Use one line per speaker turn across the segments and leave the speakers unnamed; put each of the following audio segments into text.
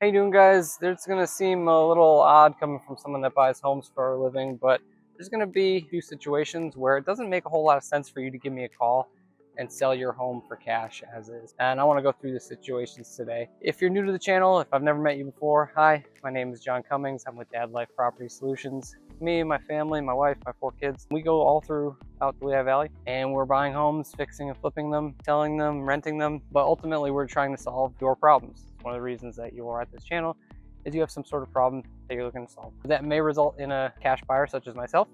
How you doing, guys? It's gonna seem a little odd coming from someone that buys homes for a living, but there's gonna be a few situations where it doesn't make a whole lot of sense for you to give me a call and sell your home for cash as is. And I want to go through the situations today. If you're new to the channel, if I've never met you before, hi, my name is John Cummings. I'm with Dadlife Property Solutions. Me, my family, my wife, my 4 kids, we go all throughout the Lehigh Valley, and we're buying homes, fixing and flipping them, selling them, renting them, but ultimately we're trying to solve your problems. One of the reasons that you are at this channel is you have some sort of problem that you're looking to solve. That may result in a cash buyer such as myself,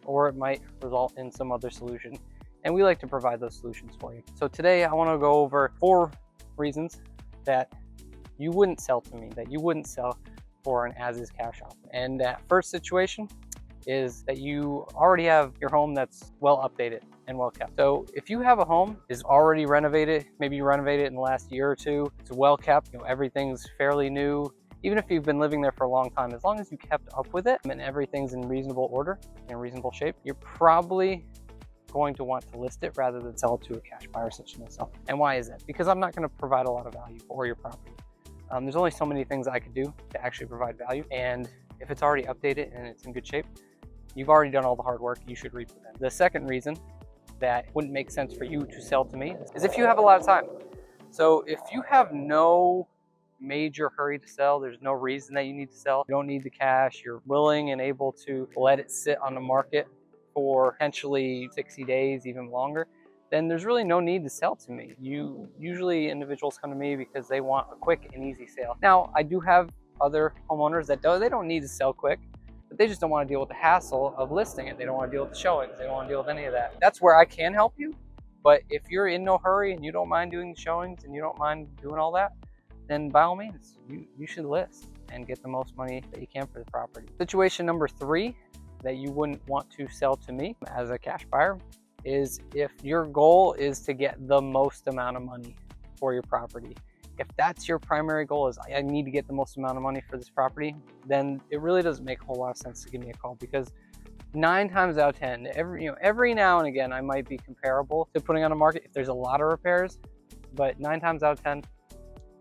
or it might result in some other solution. And we like to provide those solutions for you. So today I want to go over 4 reasons that you wouldn't sell to me, that you wouldn't sell for an as-is cash offer. And that first situation is that you already have your home that's well updated and well kept. So if you have a home is already renovated, maybe you renovated it in the last year or 2, it's well kept, everything's fairly new. Even if you've been living there for a long time, as long as you kept up with it and everything's in reasonable order, in reasonable shape, you're probably going to want to list it rather than sell it to a cash buyer such as myself. And why is that? Because I'm not going to provide a lot of value for your property. There's only so many things I could do to actually provide value. And if it's already updated and it's in good shape, you've already done all the hard work, you should reap the benefits. The second reason that wouldn't make sense for you to sell to me is if you have a lot of time. So if you have no major hurry to sell, there's no reason that you need to sell, you don't need the cash, you're willing and able to let it sit on the market for potentially 60 days, even longer, then there's really no need to sell to me. Usually individuals come to me because they want a quick and easy sale. Now, I do have other homeowners that they don't need to sell quick, but they just don't want to deal with the hassle of listing it. They don't want to deal with the showings. They don't want to deal with any of that. That's where I can help you. But if you're in no hurry and you don't mind doing the showings and you don't mind doing all that, then by all means, you should list and get the most money that you can for the property. Situation number 3 that you wouldn't want to sell to me as a cash buyer is if your goal is to get the most amount of money for your property. If that's your primary goal, is I need to get the most amount of money for this property, then it really doesn't make a whole lot of sense to give me a call, because 9 times out of 10, every now and again, I might be comparable to putting on a market if there's a lot of repairs, but 9 times out of 10,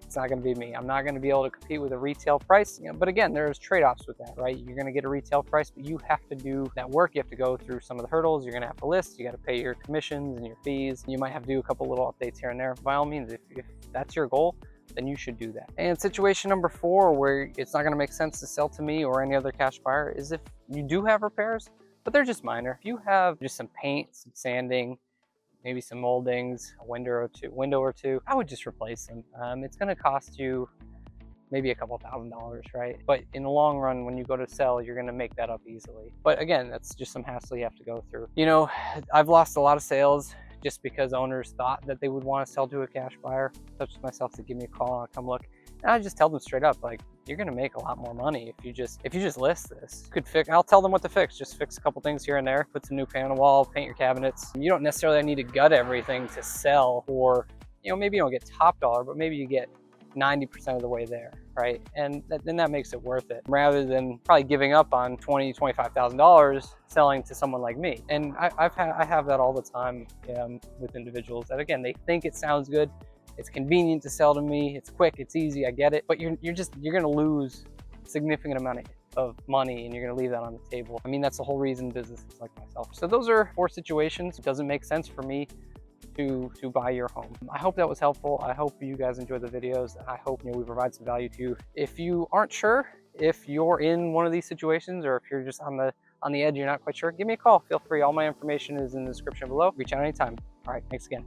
it's not going to be me. I'm not going to be able to compete with a retail price. But again, there's trade-offs with that, right? You're going to get a retail price, but you have to do that work. You have to go through some of the hurdles. You're going to have to list. You got to pay your commissions and your fees. You might have to do a couple little updates here and there. By all means, if that's your goal, then you should do that. And situation number 4, where it's not going to make sense to sell to me or any other cash buyer, is if you do have repairs, but they're just minor. If you have just some paint, some sanding, maybe some moldings, a window or two, I would just replace them. It's going to cost you maybe a couple $1,000s, right? But in the long run, when you go to sell, you're going to make that up easily. But again, that's just some hassle you have to go through. I've lost a lot of sales just because owners thought that they would want to sell to a cash buyer, such as myself, to give me a call and I'll come look. And I just tell them straight up, like, you're going to make a lot more money if you just list this. I'll tell them what to fix. Just fix a couple things here and there, put some new paint on the wall, paint your cabinets. You don't necessarily need to gut everything to sell, or, maybe you don't get top dollar, but maybe you get 90% of the way there, right? And then that makes it worth it, rather than probably giving up on $20,000, $25,000 selling to someone like me. And I have that all the time with individuals that, again, they think it sounds good. It's convenient to sell to me. It's quick, it's easy, I get it. But you're going to lose a significant amount of money, and you're going to leave that on the table. I mean, that's the whole reason businesses like myself. So those are 4 situations. It doesn't make sense for me to buy your home. I hope that was helpful. I hope you guys enjoy the videos. I hope we provide some value to you. If you aren't sure if you're in one of these situations, or if you're just on the edge, you're not quite sure, give me a call. Feel free. All my information is in the description below. Reach out anytime. All right, thanks again.